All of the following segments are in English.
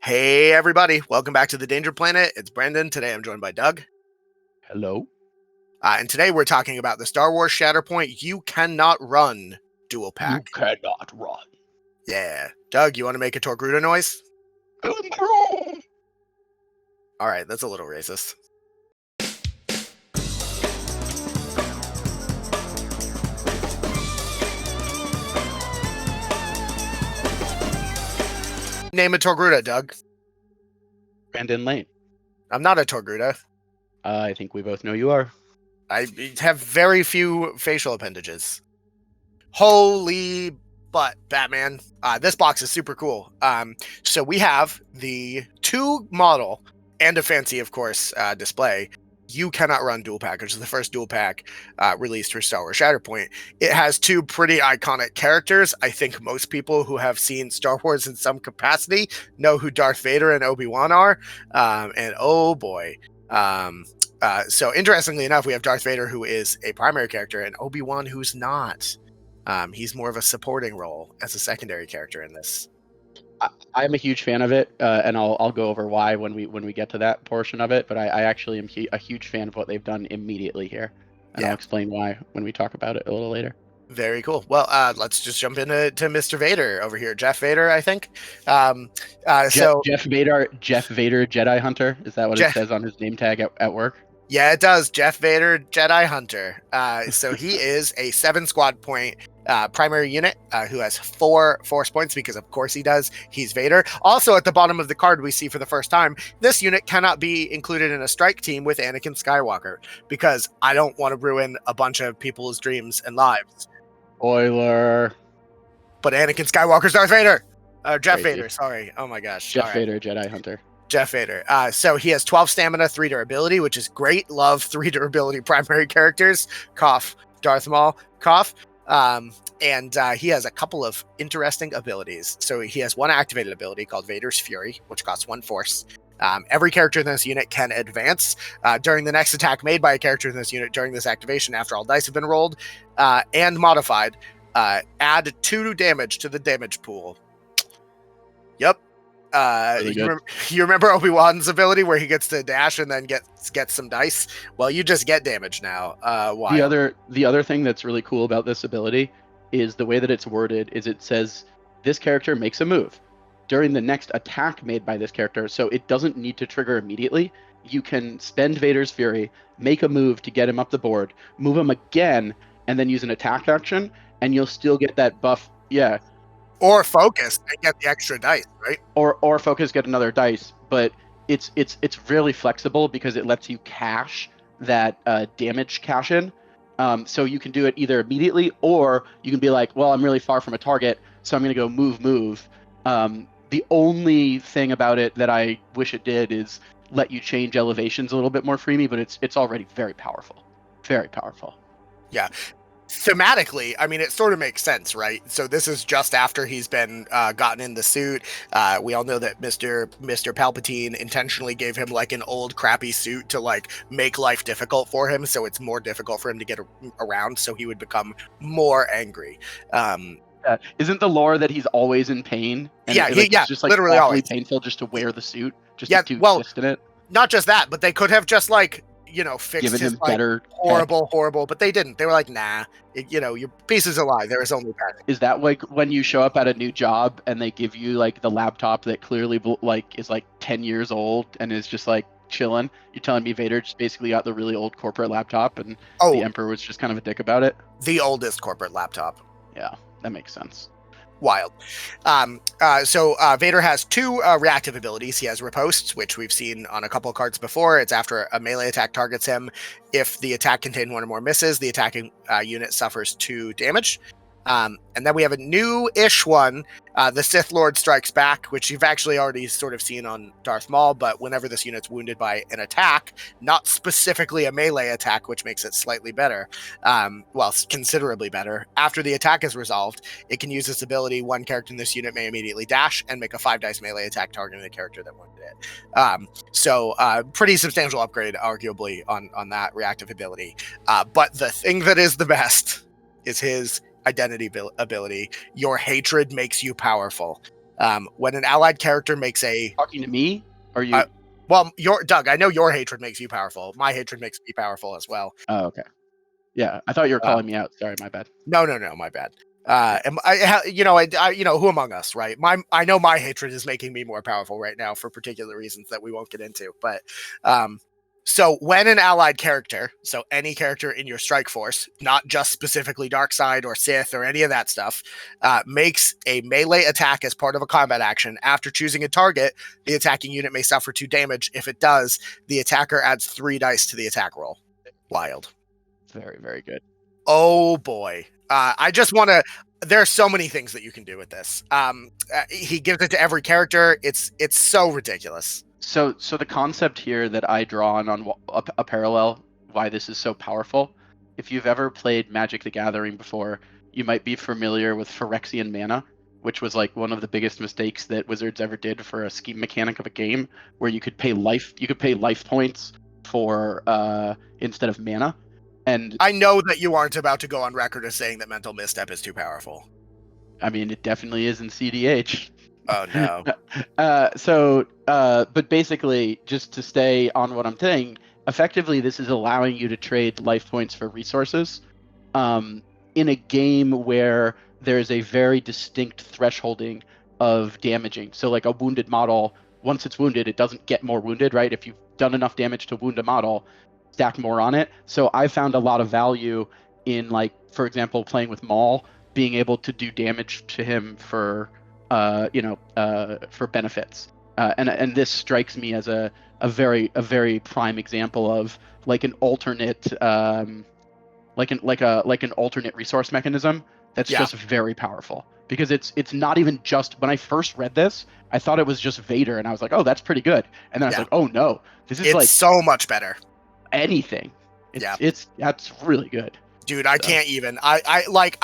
Hey everybody, welcome back to the Danger Planet. It's Brandon. Today I'm joined by Doug. Hello. And today we're talking about the Star Wars Shatterpoint You Cannot Run Duel You Pack. cannot run. Yeah. Doug, you want to make a Torgruda noise? Alright, that's a little racist. Name a Torgruda, Doug. Brandon Lane. I'm not a Torgruda. I think we both know you are. I have very few facial appendages. Holy butt, Batman. This box is super cool. So we have the 2 model and a fancy, of course, display. You Cannot Run Duel Pack, which is the first Duel Pack released for Star Wars Shatterpoint. It has 2 pretty iconic characters. I think most people who have seen Star Wars in some capacity know who Darth Vader and Obi-Wan are. And oh boy. So interestingly enough, we have Darth Vader, who is a primary character, and Obi-Wan, who's not. He's more of a supporting role as a secondary character in this. I'm a huge fan of it, and I'll go over why when we get to that portion of it. But I actually am a huge fan of what they've done immediately here, and I'll explain why when we talk about it a little later. Very cool. Well, let's just jump into Mr. Vader over here. Jeff Vader, I think. Jeff Vader, Jedi Hunter. Is that what it says on his name tag at work? Yeah, it does. Jeff Vader, Jedi Hunter. So he is a 7 squad point primary unit who has 4 force points because of course he does. He's Vader. Also at the bottom of the card we see for the first time, this unit cannot be included in a strike team with Anakin Skywalker because I don't want to ruin a bunch of people's dreams and lives. Spoiler. But Anakin Skywalker's Darth Vader. Jeff Vader, sorry. Oh my gosh. Jeff Vader, Jedi Hunter. Jeff Vader. So he has 12 stamina, 3 durability, which is great. Love 3 durability primary characters. Cough. Darth Maul. Cough. And he has a couple of interesting abilities. So he has 1 activated ability called Vader's Fury, which costs 1 force. Every character in this unit can advance during the next attack made by a character in this unit during this activation after all dice have been rolled and modified. Add 2 damage to the damage pool. Yep. You remember Obi-Wan's ability where he gets to dash and then gets some dice? Well, you just get damage now. Why? The other thing that's really cool about this ability is the way that it's worded is it says this character makes a move during the next attack made by this character, so it doesn't need to trigger immediately. You can spend Vader's Fury, make a move to get him up the board, move him again, and then use an attack action, and you'll still get that buff. Yeah. Or focus and get the extra dice, right? Or focus, get another dice, but it's really flexible because it lets you cash that damage cash in. So you can do it either immediately, or you can be like, well, I'm really far from a target, so I'm going to go move. The only thing about it that I wish it did is let you change elevations a little bit more freely, but it's already very powerful. Very powerful. Yeah. Thematically, I mean, it sort of makes sense, right? So this is just after he's been gotten in the suit. We all know that Mr. Palpatine intentionally gave him like an old crappy suit to like make life difficult for him, so it's more difficult for him to get around, so he would become more angry. Isn't the lore that he's always in pain? And it's just like literally awfully painful just to wear the suit, just to exist in it. Not just that, but they could have just like fixed given his him better horrible, but they didn't. They were like, nah, your piece is a lie. There is only bad. Is that like when you show up at a new job and they give you like the laptop that clearly like is like 10 years old and is just like chilling? You're telling me Vader just basically got the really old corporate laptop and the Emperor was just kind of a dick about it? The oldest corporate laptop. Yeah, that makes sense. Wild. So Vader has 2 reactive abilities. He has riposte, which we've seen on a couple of cards before. It's after a melee attack targets him. If the attack contained 1 or more misses, the attacking unit suffers 2 damage. And then we have a new-ish one, the Sith Lord Strikes Back, which you've actually already sort of seen on Darth Maul, but whenever this unit's wounded by an attack, not specifically a melee attack, which makes it slightly better, considerably better, after the attack is resolved, it can use this ability. 1 character in this unit may immediately dash and make a 5-dice melee attack targeting the character that wounded it. So pretty substantial upgrade, arguably, on that reactive ability. But the thing that is the best is his identity ability. Your hatred makes you powerful. When an allied character makes a Talking to me? Or you? well, your Doug, I know your hatred makes you powerful. My hatred makes me powerful as well. Oh, okay. Yeah, I thought you were calling me out. Sorry, my bad. No, my bad. Who among us, right? I know my hatred is making me more powerful right now for particular reasons that we won't get into. But so when an allied character, so any character in your strike force, not just specifically Darkseid or Sith or any of that stuff, makes a melee attack as part of a combat action, after choosing a target, the attacking unit may suffer 2 damage. If it does, the attacker adds 3 dice to the attack roll. Wild. Very, very good. Oh boy. I just want to. There are so many things that you can do with this. He gives it to every character. It's so ridiculous. So the concept here that I draw on a parallel why this is so powerful. If you've ever played Magic the Gathering before, you might be familiar with Phyrexian mana, which was like one of the biggest mistakes that Wizards ever did for a scheme mechanic of a game, where you could pay life points for instead of mana. And I know that you aren't about to go on record as saying that Mental Misstep is too powerful. I mean, it definitely is in CDH. Oh no. But basically, just to stay on what I'm saying, effectively, this is allowing you to trade life points for resources in a game where there is a very distinct thresholding of damaging. So like a wounded model, once it's wounded, it doesn't get more wounded, right? If you've done enough damage to wound a model, stack more on it. So I found a lot of value in, like, for example, playing with Maul, being able to do damage to him for benefits. And this strikes me as a very prime example of like an alternate like an alternate resource mechanism that's just very powerful, because it's not even just, when I first read this, I thought it was just Vader, and I was like, oh, that's pretty good, and then I was like, oh no, it's like so much better. Anything. That's really good. Dude, I can't even. I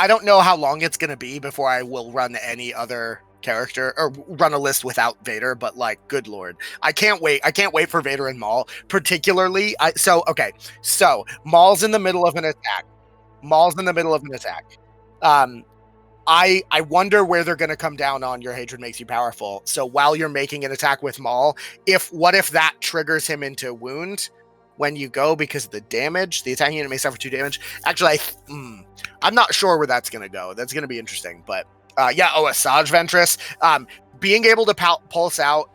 don't know how long it's gonna be before I will run any other character or run a list without Vader, but like, good lord, I can't wait for Vader and Maul, particularly. So Maul's in the middle of an attack. I wonder where they're going to come down on your hatred makes you powerful. So while you're making an attack with Maul, what if that triggers him into wound when you go, because of the damage, the attacking unit may suffer 2 damage. Actually, I'm not sure where that's going to go. That's going to be interesting, but Asajj Ventress, being able to pulse out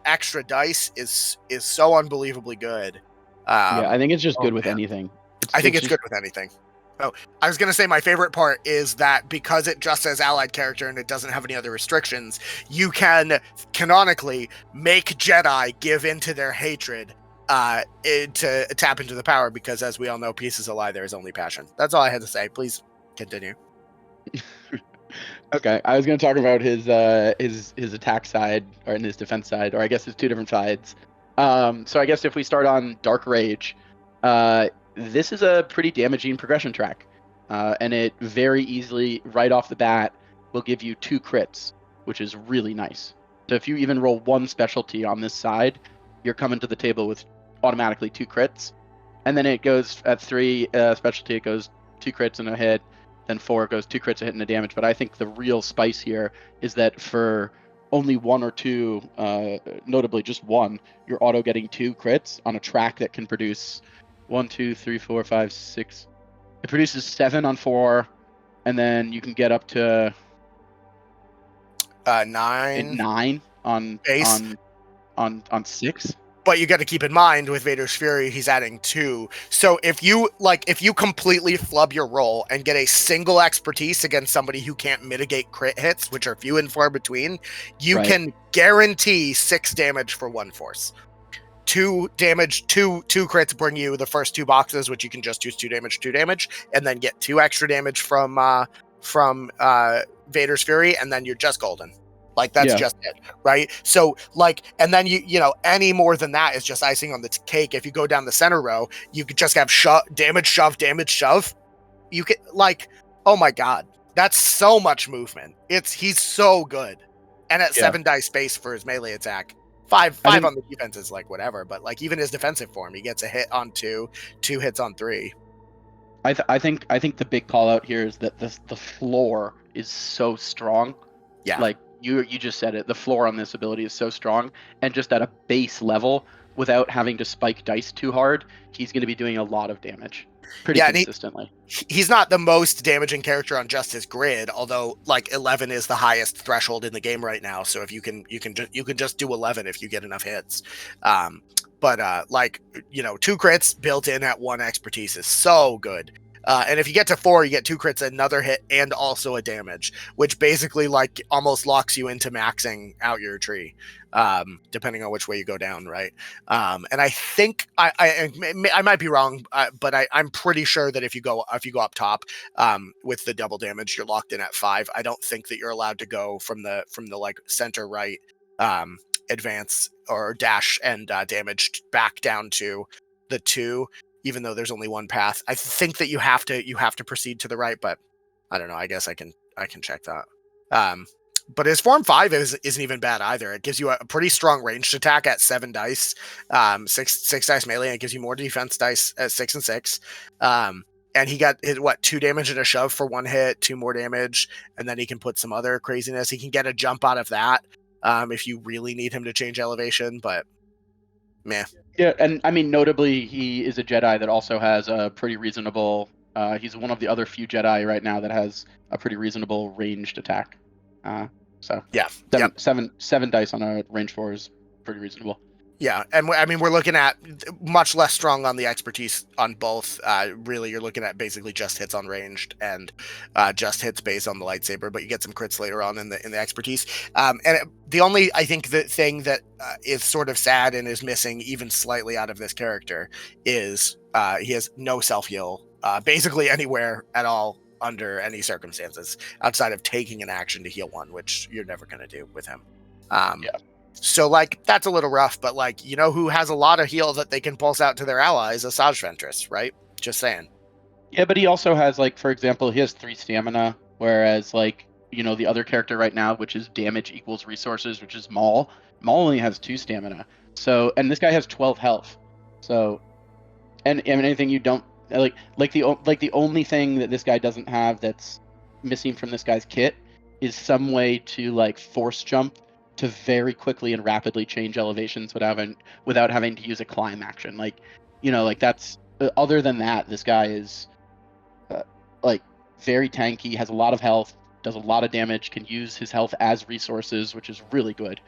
extra dice is so unbelievably good. I think it's just good with anything. I think it's good with anything. Oh, I was going to say my favorite part is that because it just says allied character and it doesn't have any other restrictions, you can canonically make Jedi give into their hatred to tap into the power, because as we all know, peace is a lie, there is only passion. That's all I had to say. Please continue. Okay, I was going to talk about his attack side, or in his defense side, or I guess his 2 different sides. So I guess if we start on Dark Rage, this is a pretty damaging progression track, and it very easily, right off the bat, will give you 2 crits, which is really nice. So if you even roll 1 specialty on this side, you're coming to the table with automatically 2 crits. And then it goes at 3 specialty, it goes 2 crits and a hit. Then 4 goes 2 crits, a hit, and a damage. But I think the real spice here is that for only 1 or 2, notably just 1, you're auto getting 2 crits on a track that can produce 1, 2, 3, 4, 5, 6. It produces 7 on 4, and then you can get up to 9 on base. On 6. But you got to keep in mind, with Vader's Fury, he's adding 2. So if you completely flub your roll and get a single expertise against somebody who can't mitigate crit hits, which are few and far between, you can guarantee 6 damage for 1 force. 2 damage, 2 crits bring you the first 2 boxes, which you can just use 2 damage, and then get 2 extra damage from Vader's Fury, and then you're just golden. Like, that's just it, right? So, like, and then you know, any more than that is just icing on the cake. If you go down the center row, you could just have damage, shove. You could, like, oh my god, that's so much movement. He's so good. And at 7 dice space for his melee attack. 5 on the defense is like whatever, but like even his defensive form, he gets a hit on 2 hits on 3. I think the big call out here is that the floor is so strong. Yeah. Like, You just said it. The floor on this ability is so strong, and just at a base level, without having to spike dice too hard, he's going to be doing a lot of damage pretty Yeah, and consistently. he's not the most damaging character on just his grid, although like 11 is the highest threshold in the game right now. So if you can just do 11 if you get enough hits. But like, you know, 2 crits built in at 1 expertise is so good. And if you get to 4, you get 2 crits, another hit, and also a damage, which basically like almost locks you into maxing out your tree, depending on which way you go down, right? And I think I might be wrong, but I'm pretty sure that if you go up top with the double damage, you're locked in at 5. I don't think that you're allowed to go from the like center right advance or dash and damage back down to the 2, even though there's only one path. I think that you have to proceed to the right, but I don't know. I guess I can check that. But his form 5 isn't even bad either. It gives you a pretty strong ranged attack at 7 dice, 6 dice melee, and it gives you more defense dice at 6 and 6. And he got 2 damage and a shove for 1 hit, 2 more damage, and then he can put some other craziness. He can get a jump out of that if you really need him to change elevation, but meh. Yeah, and I mean, notably, he is a Jedi that also has a pretty reasonable. He's one of the other few Jedi right now that has a pretty reasonable ranged attack. So yeah, seven dice on a range 4 is pretty reasonable. Yeah, and I mean, we're looking at much less strong on the expertise on both. Really, you're looking at basically just hits on ranged and just hits based on the lightsaber, but you get some crits later on in the expertise. The only, I think, the thing that is sort of sad and is missing even slightly out of this character is he has no self-heal, basically anywhere at all under any circumstances, outside of taking an action to heal 1, which you're never going to do with him. Yeah. So, like, that's a little rough, but, like, you know who has a lot of heal that they can pulse out to their allies? Asajj Ventress, right? Just saying. Yeah, but he also has, like, for example, he has 3 stamina, whereas, like, you know, the other character right now, which is damage equals resources, which is Maul. Maul only has 2 stamina. So, and this guy has 12 health. So, and anything you don't, like the only thing that this guy doesn't have that's missing from this guy's kit is some way to, like, force jump to very quickly and rapidly change elevations without having to use a climb action. Like, you know, like that's other than that, this guy is like very tanky, has a lot of health, does a lot of damage, can use his health as resources, which is really good.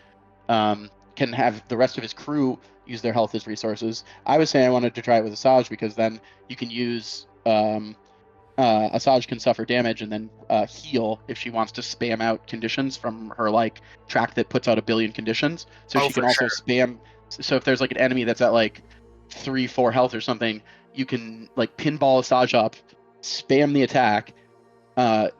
Can have the rest of his crew use their health as resources. I was saying I wanted to try it with Asajj because then you can use Asajj can suffer damage and then heal if she wants to spam out conditions from her like track that puts out 1 billion conditions. So she can also spam. So if there's like an enemy that's at like 3-4 health or something, you can like pinball Asajj up, spam the attack,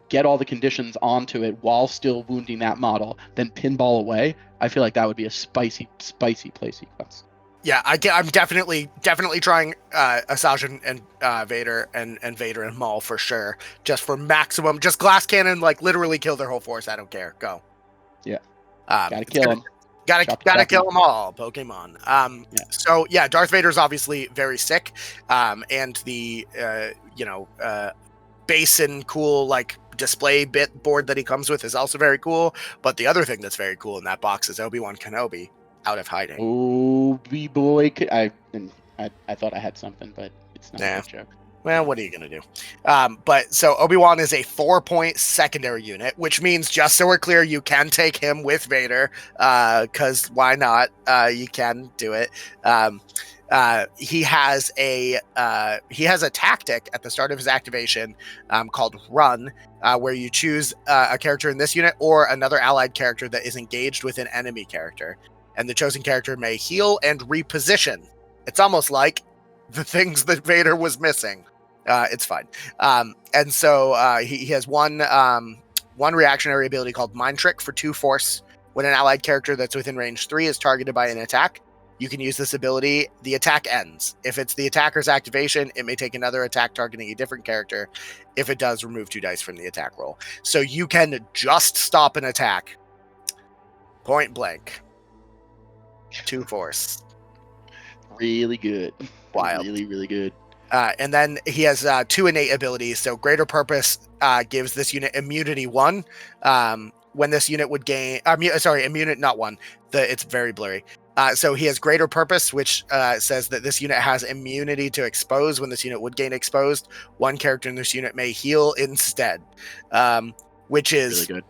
get all the conditions onto it while still wounding that model, then pinball away. I feel like that would be a spicy play sequence. Yeah, I'm definitely trying Asajj and Vader and Vader and Maul for sure, just for maximum, just glass cannon, like literally kill their whole force. I don't care. Go. Yeah. Gotta kill them. Gotta kill them all, Pokemon. So yeah, Darth Vader is obviously very sick, and the base and cool like display bit board that he comes with is also very cool. But the other thing that's very cool in that box is Obi-Wan Kenobi out of hiding. Obi boy, I thought I had something, but it's not a good joke. Well, what are you going to do? But so Obi-Wan is a 4-point secondary unit, which means, just so we're clear, you can take him with Vader, because why not? You can do it. He has a tactic at the start of his activation called Run, where you choose a character in this unit or another allied character that is engaged with an enemy character, and the chosen character may heal and reposition. It's almost like the things that Vader was missing. It's fine. And so he has one reactionary ability called Mind Trick for 2 force. When an allied character that's within range 3 is targeted by an attack, you can use this ability. The attack ends. If it's the attacker's activation, it may take another attack targeting a different character. If it does, remove 2 dice from the attack roll. So you can just stop an attack. Point blank. 2 force. Really good. Wild. Really, really good. And then he has 2 innate abilities. So Greater Purpose gives this unit immunity 1, when this unit would gain, immunity, not one. It's very blurry. So he has greater purpose, which says that this unit has immunity to expose. When this unit would gain exposed, one character in this unit may heal instead, which is Really good.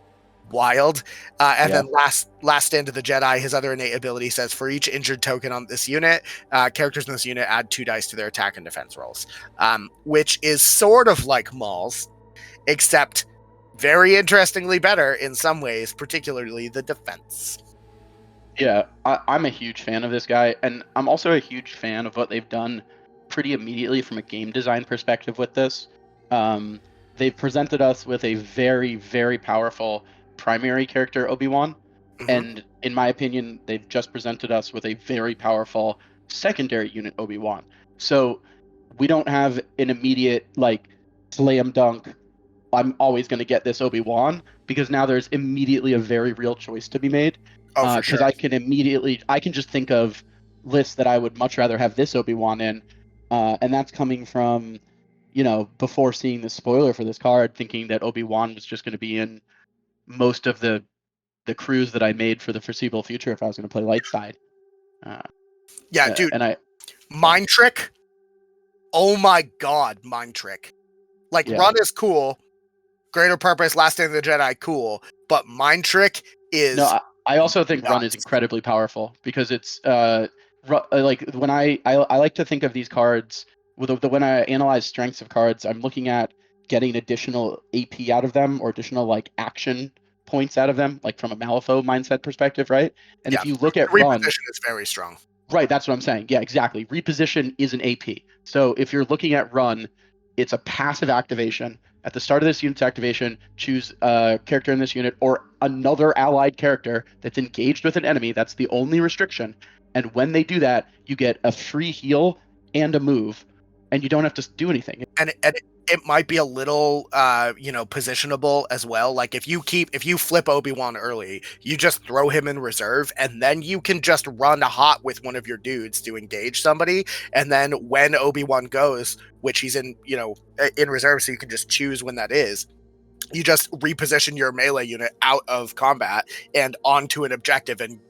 wild. And then last stand of the Jedi, his other innate ability says for each injured token on this unit, characters in this unit add 2 dice to their attack and defense rolls, which is sort of like Maul's, except very interestingly better in some ways, particularly the defense. Yeah, I'm a huge fan of this guy, and I'm also a huge fan of what they've done pretty immediately from a game design perspective with this. They've presented us with a very, very powerful primary character, Obi-Wan, and in my opinion, they've just presented us with a very powerful secondary unit, Obi-Wan. So we don't have an immediate, like, slam dunk, I'm always going to get this Obi-Wan, because now there's immediately a very real choice to be made. Oh, for sure. Because I can just think of lists that I would much rather have this Obi-Wan in, and that's coming from, before seeing the spoiler for this card, thinking that Obi-Wan was just going to be in most of the crews that I made for the foreseeable future if I was going to play light side. Dude. And Mind Trick. Oh my God, Mind Trick. Like, Run is cool. Greater Purpose, Last Stand of the Jedi, cool. But Mind Trick is... No, I also think nuts. Run is incredibly powerful, because it's like when I like to think of these cards when I analyze strengths of cards, I'm looking at getting additional AP out of them, or additional like action points out of them, like from a Malifaux mindset perspective, right? And if you look at Run, reposition is very strong. Right, that's what I'm saying. Yeah, exactly. Reposition is an AP. So if you're looking at Run, it's a passive activation. At the start of this unit's activation, choose a character in this unit or another allied character that's engaged with an enemy. That's the only restriction. And when they do that, you get a free heal and a move, and you don't have to do anything. And it might be a little, positionable as well. Like if you flip Obi-Wan early, you just throw him in reserve, and then you can just run hot with one of your dudes to engage somebody. And then when Obi-Wan goes, which he's in reserve, so you can just choose when that is, you just reposition your melee unit out of combat and onto an objective, and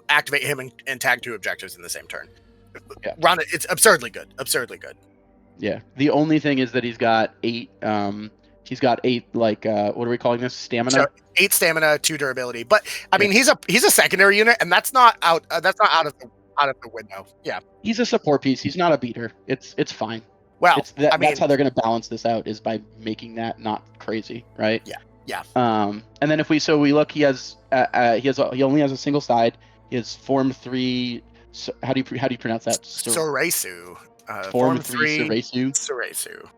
activate him and tag 2 objectives in the same turn. Yeah. Run it. It's absurdly good. Yeah. The only thing is that he's got 8. He's got 8. Like, what are we calling this? Stamina. So 8 stamina, 2 durability. But I mean, he's a secondary unit, and that's not out. That's not out of the window. Yeah. He's a support piece. He's not a beater. It's fine. Well, that's how they're going to balance this out, is by making that not crazy, right? Yeah. And then if we look, he only has a single side. He has Form 3. So how do you pronounce that? Soresu. Form 3 Soresu. Soresu.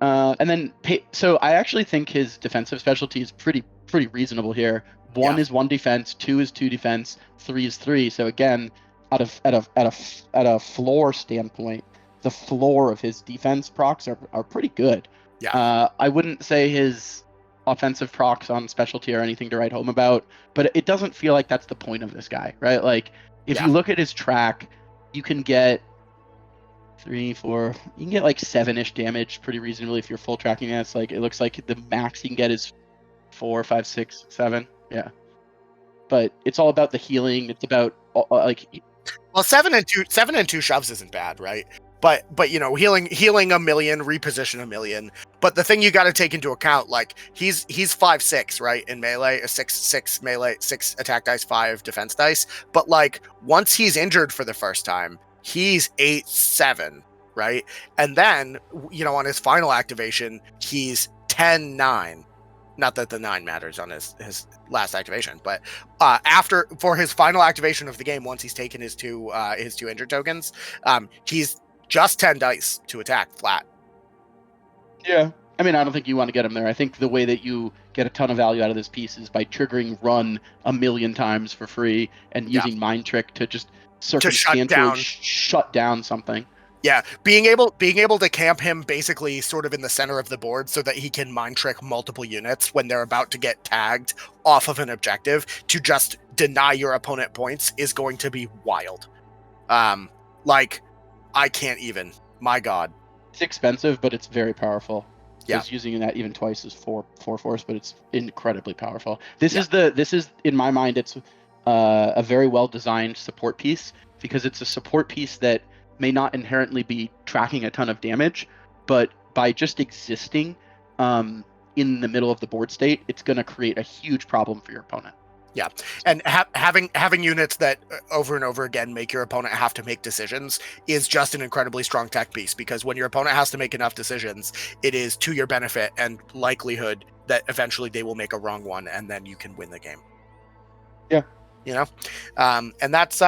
And then so I actually think his defensive specialty is pretty reasonable here. 1 is 1 defense, 2 is 2 defense, 3 is 3. So again, at a floor standpoint, the floor of his defense procs are pretty good. Yeah. I wouldn't say his offensive procs on specialty are anything to write home about, but it doesn't feel like that's the point of this guy, right? Like, if you look at his track, you can get 3, 4, you can get like 7-ish damage pretty reasonably if you're full tracking this. Like, it looks like the max you can get is 4, 5, 6, 7. Yeah. But it's all about the healing. It's about well, 7 and 2 shoves isn't bad, right? But healing a million, reposition a million. But the thing you got to take into account, like he's 5/6, right, in melee, a 6/6 melee, 6 attack dice, 5 defense dice. But like once he's injured for the first time, he's 8/7, right? And then on his final activation, he's 10/9. Not that the 9 matters on his last activation, but for his final activation of the game, once he's taken his two injured tokens, he's just 10 dice to attack flat. Yeah. I mean, I don't think you want to get him there. I think the way that you get a ton of value out of this piece is by triggering Run a million times for free and using Mind Trick to just circumstantially shut down something. Yeah, being able to camp him basically sort of in the center of the board so that he can Mind Trick multiple units when they're about to get tagged off of an objective to just deny your opponent points is going to be wild. I can't even. My God. It's expensive, but it's very powerful. Yeah. because using that even twice is four force, but it's incredibly powerful. This Yeah. is in my mind, it's a very well designed support piece, because it's a support piece that may not inherently be tracking a ton of damage, but by just existing in the middle of the board state, it's going to create a huge problem for your opponent. Yeah, and having units that over and over again make your opponent have to make decisions is just an incredibly strong tech piece, because when your opponent has to make enough decisions, it is to your benefit and likelihood that eventually they will make a wrong one, and then you can win the game. Yeah. You know, and that's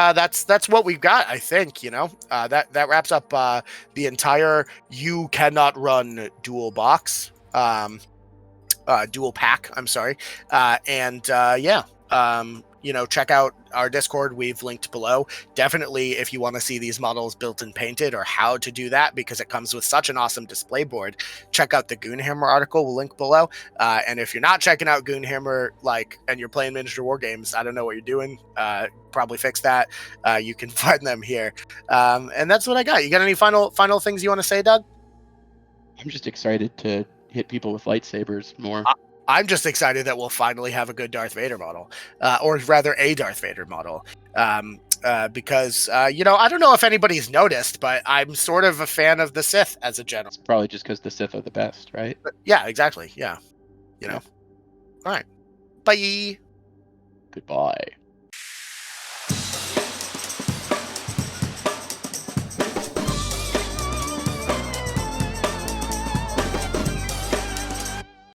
what we've got. I think, you know, that wraps up the entire you cannot run duel box, duel pack. I'm sorry, yeah. You know, check out our Discord. We've linked below. Definitely, if you want to see these models built and painted, or how to do that, because it comes with such an awesome display board, check out the Goonhammer article. We'll link below. And if you're not checking out Goonhammer, and you're playing miniature war games, I don't know what you're doing. Probably fix that. You can find them here. And that's what I got. You got any final things you want to say, Doug? I'm just excited to hit people with lightsabers more. I'm just excited that we'll finally have a good Darth Vader model, or rather a Darth Vader model, because you know, I don't know if anybody's noticed, but I'm sort of a fan of the Sith as a general. It's probably just because the Sith are the best, right? But yeah, exactly. Yeah, you know. All right. Bye. Goodbye.